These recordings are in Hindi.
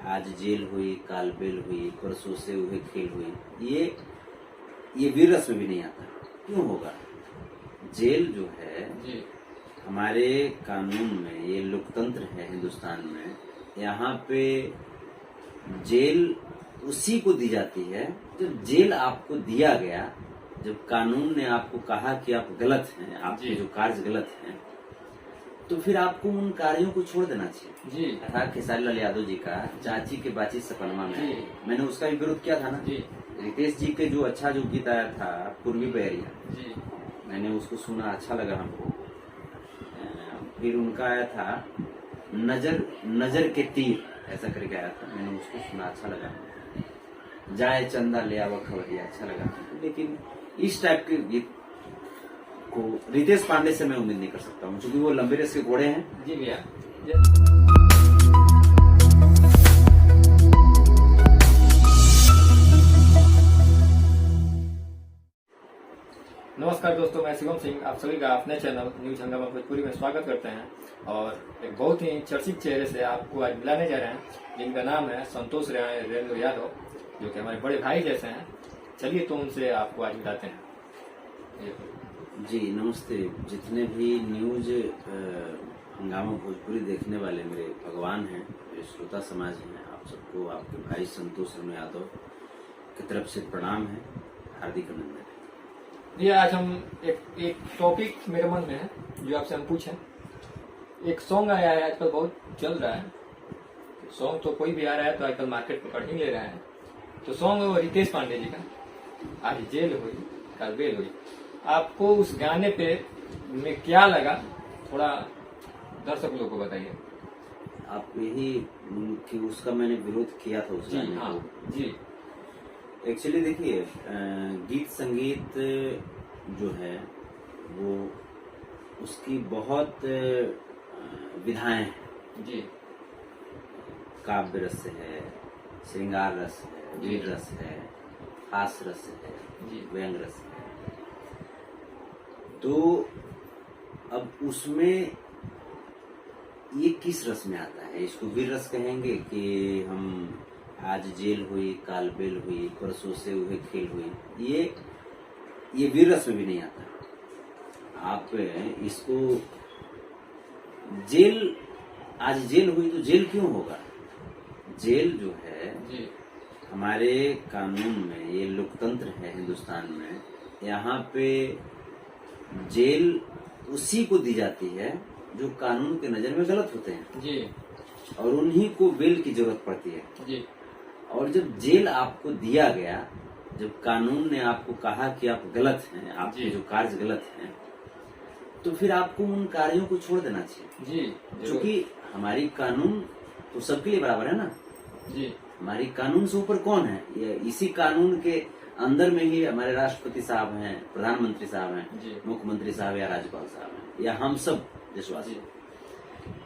आज जेल हुई, काल बेल हुई, परसों से हुए खेल हुई, ये वीर रस में भी नहीं आता। क्यों होगा? जेल जो है जी हमारे कानून में, ये लोकतंत्र है हिंदुस्तान में, यहाँ पे जेल उसी को दी जाती है जब जेल आपको दिया गया, जब कानून ने आपको कहा कि आप गलत हैं, आपके जो कार्य गलत हैं, तो फिर आपको उन कार्यों को छोड़ देना चाहिए। जी था खेसारी लाल यादव जी का चाची के बाची सपनमा में, मैंने उसका भी विरोध किया था ना। जी रितेश जी के जो गीत आया था पूर्वी बहरिया, जी मैंने उसको सुना, अच्छा लगा हमको। फिर उनका आया था नजर के तीर, ऐसा करके आया था, मैंने उसको सुना, अच्छा लगा। जाए चंदा ले आवा खबरिया, अच्छा लगा। लेकिन इस टाइप के गीत को रितेश पांडे से मैं उम्मीद नहीं कर सकता हूँ, क्योंकि वो लंबे रेस के घोड़े हैं। जी भैया। नमस्कार दोस्तों, मैं शिवम सिंह आप सभी का अपने चैनल न्यूज हंगामा भोजपुरी में स्वागत करते हैं। और एक बहुत ही चर्चित चेहरे से आपको आज मिलाने जा रहे हैं, जिनका नाम है संतोष रेणु यादव, जो कि हमारे बड़े भाई जैसे हैं। चलिए तो उनसे आपको आज मिलाते हैं। जी नमस्ते। जितने भी न्यूज हंगामा भोजपुरी देखने वाले मेरे भगवान हैं, मेरे श्रोता समाज हैं, आप सबको आपके भाई संतोष रेणु यादव की तरफ से प्रणाम है, हार्दिक अभिनंदन है। जी, आज हम एक टॉपिक मेरे मन में है जो आपसे हम पूछें। एक सॉन्ग आया है आजकल, बहुत चल रहा है। सॉन्ग तो कोई भी आ रहा है तो आजकल मार्केट पकड़ ही ले रहा है। तो सॉन्ग है वो रितेश पांडे जी का, आज जेल हुई कल बेल हुई। आपको उस गाने पे में क्या लगा, थोड़ा दर्शक लोगों को बताइए। आप यही कि उसका मैंने विरोध किया था उस गाने हाँ को। जी एक्चुअली देखिए, गीत संगीत जो है वो उसकी बहुत विधाएं हैं। जी काव्य रस है, श्रृंगार रस है, वीर रस है, हास रस है, जी व्यंग रस है। तो अब उसमें ये किस रस में आता है? इसको वीर रस कहेंगे कि हम आज जेल हुई, काल बेल हुई, परसों से हुए खेल हुई, ये वीर रस में भी नहीं आता। आप इसको आज जेल हुई तो जेल क्यों होगा? जेल जो है जी हमारे कानून में, ये लोकतंत्र है हिंदुस्तान में, यहाँ पे जेल उसी को दी जाती है जो कानून के नजर में गलत होते हैं, जी और उन्हीं को बेल की जरूरत पड़ती है। जी और जब जेल आपको दिया गया, जब कानून ने आपको कहा कि आप गलत हैं, आपके जो कार्य गलत हैं, तो फिर आपको उन कार्यों को छोड़ देना चाहिए। जी क्योंकि हमारी कानून तो सबके लिए बराबर है ना। जी हमारी कानून से ऊपर कौन है? इसी कानून के अंदर में ही हमारे राष्ट्रपति साहब हैं, प्रधानमंत्री साहब हैं, मुख्यमंत्री साहब या राज्यपाल साहब हैं, या हम सब देशवासी।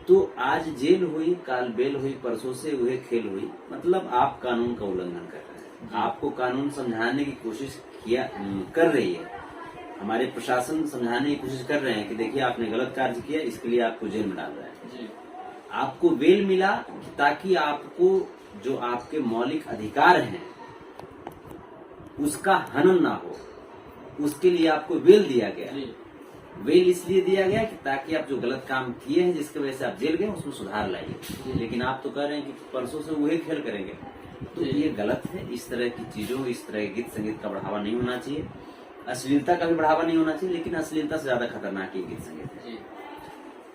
तो आज जेल हुई, काल बेल हुई, परसों से हुए खेल हुई, मतलब आप कानून का उल्लंघन कर रहे हैं। आपको कानून समझाने की कोशिश कर रही है, हमारे प्रशासन समझाने की कोशिश कर रहे हैं कि देखिए आपने गलत कार्य किया, इसके लिए आपको जेल में डाल रहा है। आपको बेल मिला ताकि आपको जो आपके मौलिक अधिकार हैं उसका हनन ना हो, उसके लिए आपको बेल दिया गया। बेल इसलिए दिया गया कि ताकि आप जो गलत काम किए हैं, जिसकी वजह से आप जेल गए, उसमें सुधार लाइए। लेकिन आप तो कह रहे हैं कि परसों से वही खेल करेंगे, तो ये गलत है। इस तरह की चीजों, इस तरह के गीत संगीत का बढ़ावा नहीं होना चाहिए। अश्लीलता का भी बढ़ावा नहीं होना चाहिए, लेकिन अश्लीलता से ज्यादा खतरनाक ये गीत संगीत है।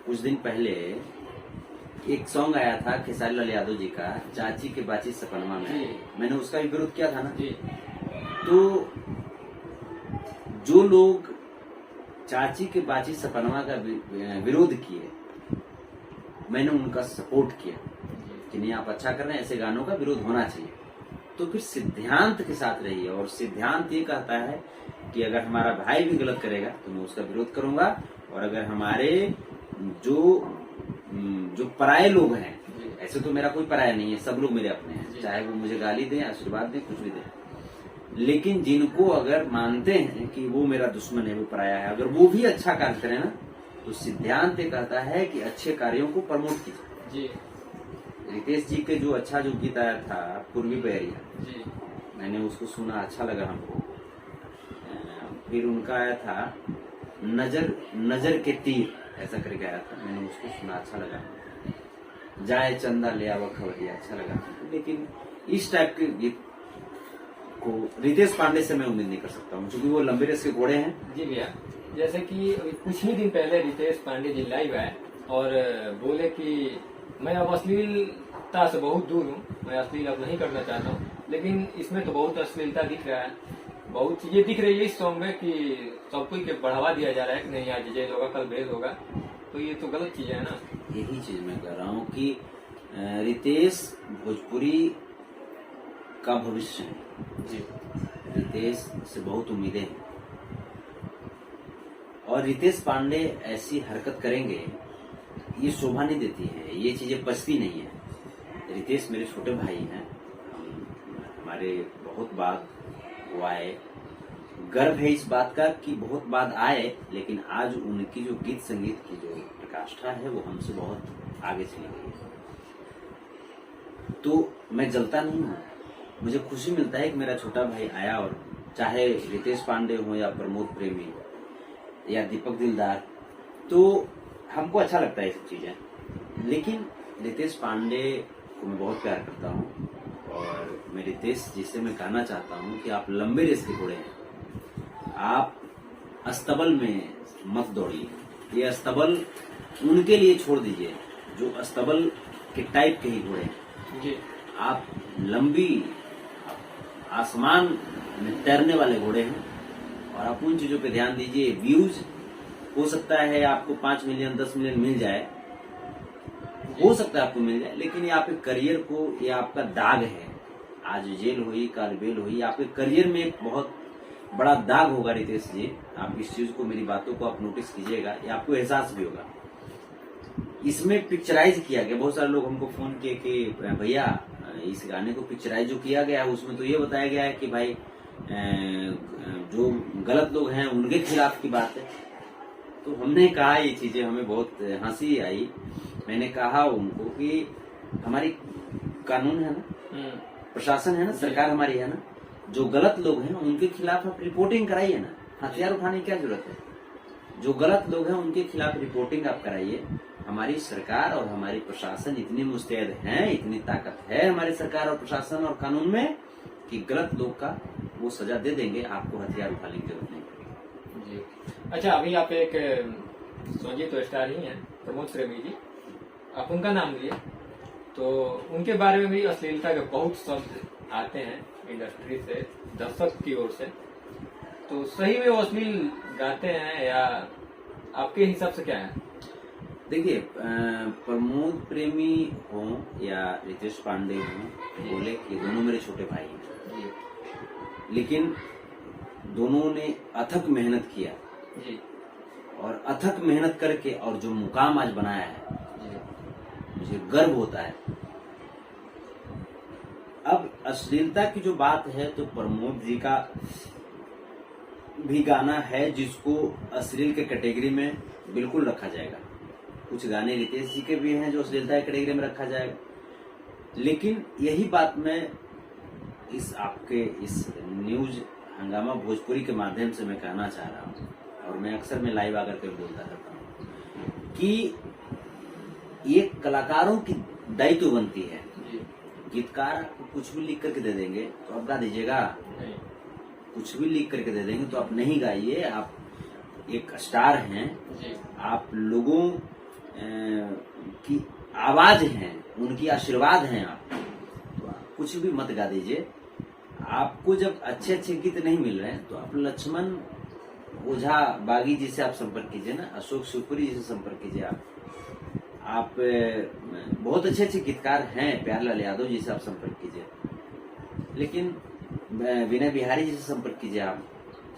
कुछ दिन पहले एक सॉन्ग आया था खेसारी लाल यादव जी का, चाची के बाची सपनमा में, मैंने उसका भी विरोध किया था ना। तो जो लोग चाची के बाची सपनमा का विरोध किए, मैंने उनका सपोर्ट किया कि नहीं, आप अच्छा कर रहे हैं, ऐसे गानों का विरोध होना चाहिए। तो फिर सिद्धांत के साथ रहिए, और सिद्धांत ये कहता है कि अगर हमारा भाई भी गलत करेगा तो मैं उसका विरोध करूंगा, और अगर हमारे जो पराये लोग हैं, ऐसे तो मेरा कोई पराया नहीं है, सब लोग मेरे अपने हैं, चाहे वो मुझे गाली दें, आशीर्वाद दें, कुछ भी दें, लेकिन जिनको अगर मानते हैं कि वो मेरा दुश्मन है, वो पराया है, अगर वो भी अच्छा कार्य करें ना, तो सिद्धांत ये कहता है कि अच्छे कार्यों को प्रमोट कीजिए। रितेश जी के जो अच्छा जो गीत आया था पूर्वी बहरिया, जी मैंने उसको सुना, अच्छा लगा हमको। फिर उनका आया था नजर नजर के तीर, ऐसा करके आया था, मैंने उसको सुना, अच्छा लगा। जाए चंदा ले आवा खबरिया, अच्छा लगा। लेकिन इस टाइप के गीत को रितेश पांडे से मैं उम्मीद नहीं कर सकता हूँ, क्योंकि वो लंबे रेस के घोड़े हैं। जी भैया, जैसे कि अभी कुछ ही दिन पहले रितेश पांडे जी लाइव आए और बोले कि मैं अब अश्लीलता से बहुत दूर हूँ, मैं अश्लील अब नहीं करना चाहता हूँ। लेकिन इसमें तो बहुत अश्लीलता दिख रहा है, बहुत चीजें दिख रही है इस सॉन्ग में कि सब कोई के बढ़ावा दिया जा रहा है कि नहीं आज जेल होगा कल बेल होगा, तो ये तो गलत चीज है ना। यही चीज मैं कह रहा हूँ कि रितेश भोजपुरी का भविष्य है। जी रितेश से बहुत उम्मीदें हैं और रितेश पांडे ऐसी हरकत करेंगे ये शोभा नहीं देती है, ये चीजें पचती नहीं है। रितेश मेरे छोटे भाई हैं, हमारे बहुत बाद वो आए, गर्व है इस बात का कि बहुत बाद आए, लेकिन आज उनकी जो गीत संगीत की जो प्रकाष्ठा है वो हमसे बहुत आगे चली गई है। तो मैं जलता नहीं हूँ, मुझे खुशी मिलता है कि मेरा छोटा भाई आया, और चाहे रितेश पांडे हो या प्रमोद प्रेमी या दीपक दिलदार, तो हमको अच्छा लगता है ये सब चीजें। लेकिन रितेश पांडे को मैं बहुत प्यार करता हूँ और मैं रितेश जी से मैं कहना चाहता हूँ कि आप लंबे रेस के घोड़े हैं, आप अस्तबल में मत दौड़िए, ये अस्तबल उनके लिए छोड़ दीजिए जो अस्तबल के टाइप के ही घोड़े हैं। जी आप लंबी आसमान में तैरने वाले घोड़े हैं और आप उन चीजों पे ध्यान दीजिए। व्यूज हो सकता है आपको 5 मिलियन 10 मिलियन मिल जाए, हो सकता है आपको मिल जाए, लेकिन ये आपके करियर को, ये आपका दाग है। आज जेल हुई कल बेल हुई, आपके करियर में एक बहुत बड़ा दाग होगा रितेश जी। आप इस चीज को, मेरी बातों को आप नोटिस कीजिएगा, ये आपको एहसास भी होगा। इसमें पिक्चराइज किया गया, बहुत सारे लोग हमको फोन किए कि भैया इस गाने को पिक्चराइज जो किया गया है उसमें तो ये बताया गया है कि भाई जो गलत लोग हैं उनके खिलाफ की बात है। तो हमने कहा ये चीजें, हमें बहुत हंसी आई। मैंने कहा उनको कि हमारी कानून है ना, प्रशासन है ना, सरकार हमारी है ना, जो गलत लोग हैं उनके खिलाफ आप रिपोर्टिंग कराइए ना, हथियार उठाने की क्या जरूरत है। जो गलत लोग हैं उनके खिलाफ रिपोर्टिंग आप कराइए। हमारी सरकार और हमारी प्रशासन इतनी मुस्तैद हैं, इतनी ताकत है हमारी सरकार और प्रशासन और कानून में कि गलत लोग का वो सजा दे देंगे, आपको हथियार उठाने की जरूरत नहीं पड़ेगी। जी अच्छा, अभी आप एक समझिए तो स्टार ही हैं प्रमोद प्रेमी जी, आप उनका नाम लिए, तो उनके बारे में भी अश्लीलता के बहुत शब्द आते हैं इंडस्ट्री से, दर्शक की ओर से, तो सही में वो अश्लील गाते हैं या आपके हिसाब से क्या है? देखिए, प्रमोद प्रेमी हो या रितेश पांडे हो, बोले कि दोनों मेरे छोटे भाई हैं, लेकिन दोनों ने अथक मेहनत किया जी, और अथक मेहनत करके और जो मुकाम आज बनाया है मुझे गर्व होता है। अब अश्लीलता की जो बात है तो प्रमोद जी का भी गाना है जिसको अश्लील के कैटेगरी में बिल्कुल रखा जाएगा। कुछ गाने रितेश जी के भी हैं जो अश्लीलता के कैटेगरी में रखा जाएगा। लेकिन यही बात मैं इस आपके इस न्यूज हंगामा भोजपुरी के माध्यम से मैं कहना चाह रहा हूँ, और मैं अक्सर मैं लाइव आकर के बोलता रहता हूँ कि ये कलाकारों की दायित्व बनती है। गीतकार आपको कुछ भी लिख करके दे देंगे तो आप गा दीजिएगा, कुछ भी लिख करके दे देंगे तो आप नहीं गाइए। आप एक स्टार हैं, आप लोगों की आवाज हैं, उनकी आशीर्वाद हैं आप, तो आप कुछ भी मत गा दीजिए। आपको जब अच्छे अच्छे गीत नहीं मिल रहे हैं तो आप लक्ष्मण ओझा बागी जी से आप संपर्क कीजिए ना, अशोक शिवपुरी जी से संपर्क कीजिए। आप बहुत अच्छे अच्छे गीतकार हैं, प्यारलाल यादव जी से आप संपर्क कीजिए, लेकिन विनय बिहारी जी से संपर्क कीजिए आप।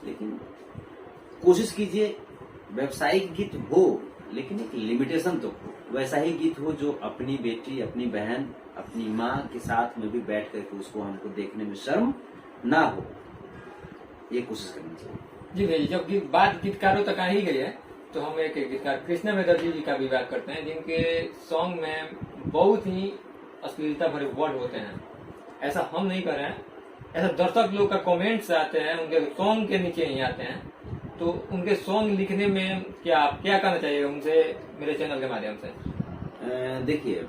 लेकिन कोशिश कीजिए व्यवसायिक गीत हो, लेकिन एक लिमिटेशन तो हो, वैसा ही गीत हो जो अपनी बेटी, अपनी बहन, अपनी माँ के साथ में भी बैठ करके उसको हमको देखने में शर्म ना हो, ये कोशिश करनी चाहिए। जी भैया, जब बात गीतकारों तक आ ही गई है तो हम एक गीतकार कृष्णा बेदर्जी जी का भी बात करते हैं, जिनके सॉन्ग में बहुत ही अश्लीलता भरे वर्ड होते हैं। ऐसा हम नहीं कर रहे हैं, ऐसा दर्शक लोग का कमेंट्स आते हैं, उनके सॉन्ग के नीचे नहीं आते हैं। तो उनके सॉन्ग लिखने में क्या करना चाहिए उनसे मेरे चैनल के माध्यम से? देखिए,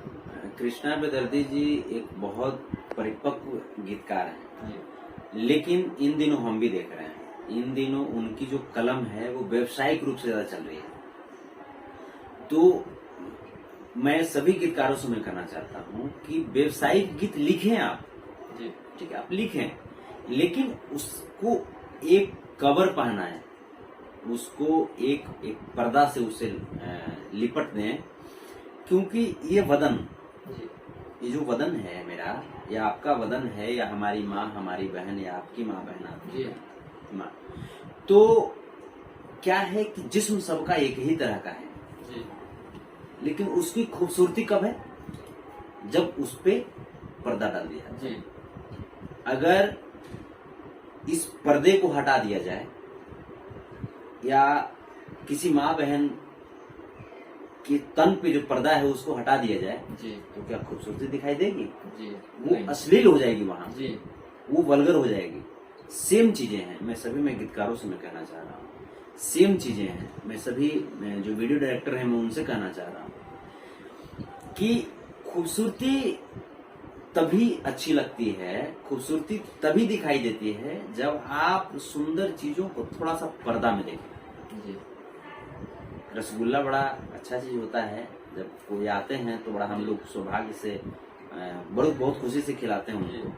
कृष्णा बेदर्दी जी एक बहुत परिपक्व गीतकार हैं, लेकिन इन दिनों हम भी देख रहे हैं, इन दिनों उनकी जो कलम है वो व्यावसायिक रूप से ज्यादा चल रही है। तो मैं सभी गीतकारों से मैं कहना चाहता हूँ कि व्यावसायिक गीत लिखें आप, ठीक है, आप लिखें, लेकिन उसको एक कवर पहना है, उसको एक पर्दा से उसे लिपट दें, क्योंकि ये वदन, ये जो वदन है मेरा या आपका वदन है या हमारी माँ हमारी बहन या आपकी माँ बहन आपकी माँ, तो क्या है कि जिस्म सबका एक ही तरह का है, लेकिन उसकी खूबसूरती कब है? जब उस पे पर्दा डाल दिया जाए। अगर इस पर्दे को हटा दिया जाए या किसी माँ बहन के तन पे जो पर्दा है उसको हटा दिया जाए तो क्या खूबसूरती दिखाई देगी? वो अश्लील हो जाएगी, वहां वो वल्गर हो जाएगी। सेम चीजें हैं, मैं सभी में गीतकारों से मैं कहना चाह रहा हूँ, सेम चीजें हैं। मैं सभी जो वीडियो डायरेक्टर हैं मैं उनसे कहना चाह रहा हूँ कि खूबसूरती तभी अच्छी लगती है, खूबसूरती तभी दिखाई देती है जब आप सुंदर चीजों को थोड़ा सा पर्दा में देखें। रसगुल्ला बड़ा अच्छा चीज होता है, जब कोई आते हैं तो बड़ा हम लोग सौभाग्य से बहुत खुशी से खिलाते हैं उनको,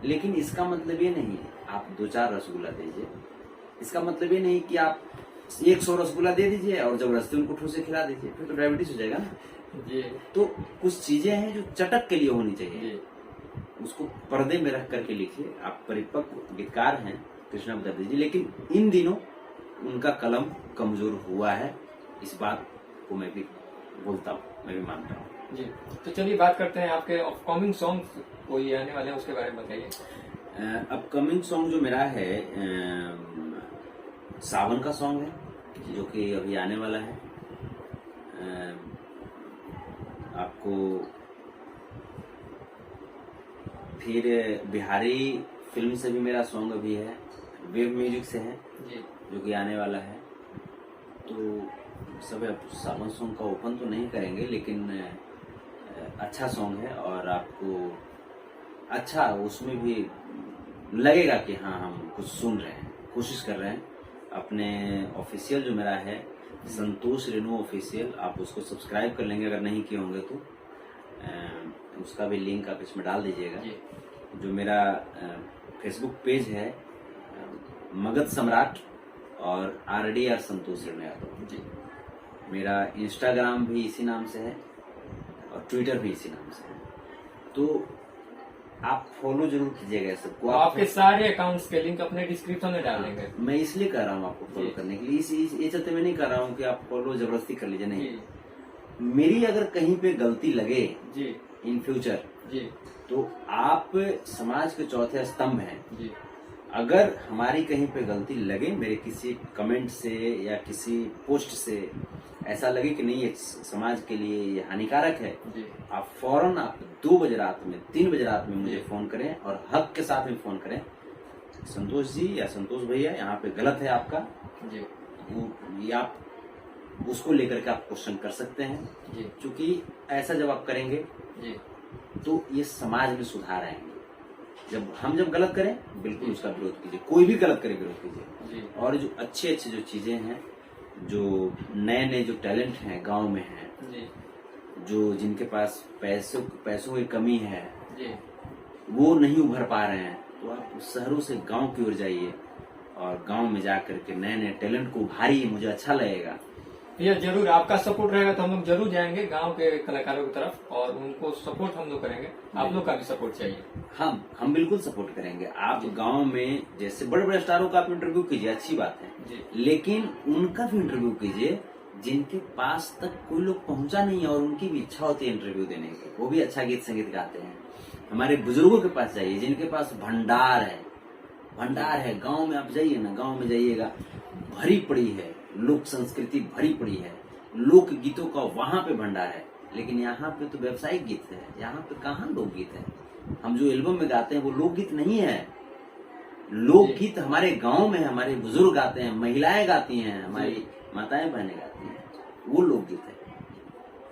लेकिन इसका मतलब ये नहीं है आप 2-4 रसगुल्ला दीजिए, इसका मतलब ये नहीं कि आप 100 रसगुल्ला दे दीजिए और जबरदस्ती उनको ठूसे खिला दीजिए, फिर तो डायबिटीज हो जाएगा ना। तो कुछ चीजें हैं जो चटक के लिए होनी चाहिए, उसको पर्दे में रख करके लिखिए। आप परिपक्व गीतकार हैं कृष्णा बेदर्दी जी, लेकिन इन दिनों उनका कलम कमजोर हुआ है, इस बात को मैं भी बोलता हूँ, मैं भी मानता हूँ जी। तो चलिए बात करते हैं आपके अपकमिंग सॉन्ग कोई आने वाले हैं उसके बारे में बताइए। अपकमिंग सॉन्ग जो मेरा है सावन का सॉन्ग है जो कि अभी आने वाला है। आपको फिर बिहारी फिल्म से भी मेरा सॉन्ग अभी है, वेब म्यूजिक से है जो कि आने वाला है। तो सब सावन सॉन्ग का ओपन तो नहीं करेंगे, लेकिन अच्छा सॉन्ग है और आपको अच्छा उसमें भी लगेगा कि हाँ हम कुछ सुन रहे हैं, कोशिश कर रहे हैं। अपने ऑफिशियल जो मेरा है संतोष रेणु ऑफिशियल, आप उसको सब्सक्राइब कर लेंगे अगर नहीं किए होंगे तो, उसका भी लिंक आप इसमें डाल दीजिएगा। जो मेरा फेसबुक पेज है मगध सम्राट और RDR संतोष रेणु यादव, मेरा इंस्टाग्राम भी इसी नाम से है और ट्विटर भी इसी नाम से है, तो आप फॉलो जरूर कीजिएगा सबको। आपके सारे अकाउंट्स के लिंक अपने डिस्क्रिप्शन में डाल देंगे। मैं इसलिए कह रहा हूँ आपको फॉलो करने के लिए, ये चलते मैं नहीं कर रहा हूँ कि आप फॉलो जबरदस्ती कर लीजिए, नहीं। मेरी अगर कहीं पे गलती लगे इन फ्यूचर तो आप समाज के चौथे स्तंभ हैं। अगर हमारी कहीं पे गलती लगे, मेरे किसी कमेंट से या किसी पोस्ट से ऐसा लगे कि नहीं ये समाज के लिए ये हानिकारक है, आप फौरन आप 2 बजे रात में 3 बजे रात में मुझे फोन करें और हक के साथ में फोन करें, संतोष जी या संतोष भैया यहाँ पे गलत है आपका, या आप उसको लेकर के आप क्वेश्चन कर सकते हैं। क्योंकि ऐसा जब आप करेंगे तो ये समाज में सुधार आएंगे। जब गलत करें बिल्कुल उसका विरोध कीजिए, कोई भी गलत करे विरोध कीजिए। और जो अच्छे जो चीजें हैं, जो नए जो टैलेंट हैं गांव में हैं, जो जिनके पास पैसों की कमी है, वो नहीं उभर पा रहे हैं, तो आप शहरों से गांव की ओर जाइए और गांव में जाकर के नए टैलेंट को उभारिए। मुझे अच्छा लगेगा। ये जरूर आपका सपोर्ट रहेगा तो हम लोग जरूर जाएंगे गांव के कलाकारों की तरफ और उनको सपोर्ट हम लोग करेंगे। आप लोग का भी सपोर्ट चाहिए। हम बिल्कुल सपोर्ट करेंगे। आप गांव में जैसे बड़े स्टारों का आप इंटरव्यू कीजिए, अच्छी बात है, लेकिन उनका भी इंटरव्यू कीजिए जिनके पास तक कोई लोग पहुंचा नहीं है और उनकी भी इच्छा होती है इंटरव्यू देने की, वो भी अच्छा गीत संगीत गाते हैं। हमारे बुजुर्गों के पास जाइए जिनके पास भंडार है। गाँव में आप जाइए ना, गाँव में जाइएगा, भरी पड़ी है, लोक संस्कृति भरी पड़ी है, लोक गीतों का वहां पे भंडार है। लेकिन यहाँ पे तो व्यावसायिक गीत है, यहाँ पे कहाँ लोकगीत है। हम जो एल्बम में गाते हैं वो लोकगीत नहीं है। लोकगीत हमारे गांव में हमारे बुजुर्ग गाते हैं, महिलाएं गाती हैं, हमारी माताएं बहनें गाती हैं, वो लोकगीत है।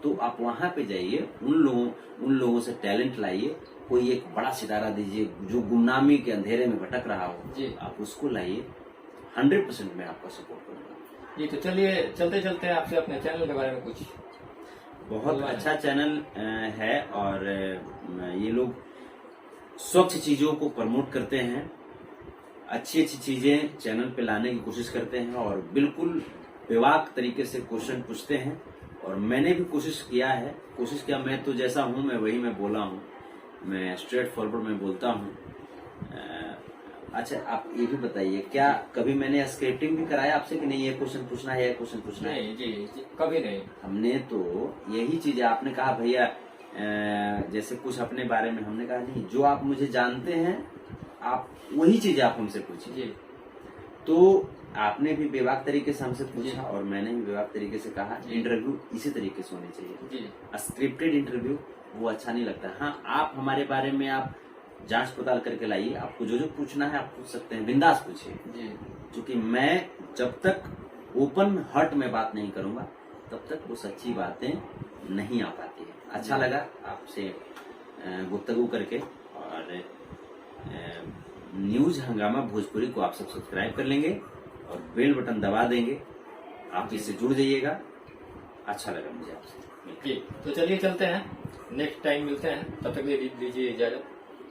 तो आप वहां पे जाइए, उन लोगों से टैलेंट लाइए, कोई एक बड़ा सितारा दीजिए जो गुमनामी के अंधेरे में भटक रहा हो, आप उसको लाइए। 100% मैं आपका सपोर्ट करूंगा। जी, तो चलिए चलते चलते आपसे अपने चैनल के बारे में कुछ। बहुत अच्छा चैनल है और ये लोग स्वच्छ चीजों को प्रमोट करते हैं, अच्छी अच्छी चीजें चैनल पे लाने की कोशिश करते हैं और बिल्कुल बेबाक तरीके से क्वेश्चन पूछते हैं। और मैंने भी कोशिश किया, मैं तो जैसा हूं मैं वही मैं बोला हूं, मैं स्ट्रेट फॉरवर्ड में बोलता हूं। अच्छा, आप ये भी बताइए, क्या कभी मैंने स्क्रिप्टिंग भी कराया आपसे कि नहीं, ये क्वेश्चन पूछना है, ये क्वेश्चन पूछना है? नहीं जी, कभी नहीं। हमने तो यही चीज, आपने कहा भैया जैसे कुछ अपने बारे में, हमने कहा नहीं, जो आप मुझे जानते हैं आप वही चीज आप हमसे पूछिए। तो आपने भी बेबाक तरीके से हमसे पूछा और मैंने भी बेबाक तरीके से कहा। इंटरव्यू इसी तरीके से होने चाहिए। स्क्रिप्टेड इंटरव्यू वो अच्छा नहीं लगता। हाँ, आप हमारे बारे में आप जांच पड़ताल करके लाइए, आपको जो जो पूछना है आप पूछ सकते हैं, बिंदास पूछिए। क्योंकि मैं जब तक ओपन हार्ट में बात नहीं करूंगा तब तक वो सच्ची बातें नहीं आ पाती है। अच्छा लगा आपसे गुफ्तगू करके। और न्यूज हंगामा भोजपुरी को आप सब सब्सक्राइब कर लेंगे और बेल बटन दबा देंगे, आप इससे जुड़ जाइएगा। अच्छा लगा मुझे आपसे। जी, तो चलिए चलते हैं, नेक्स्ट टाइम मिलते हैं, तब तक दीजिए इजाजत।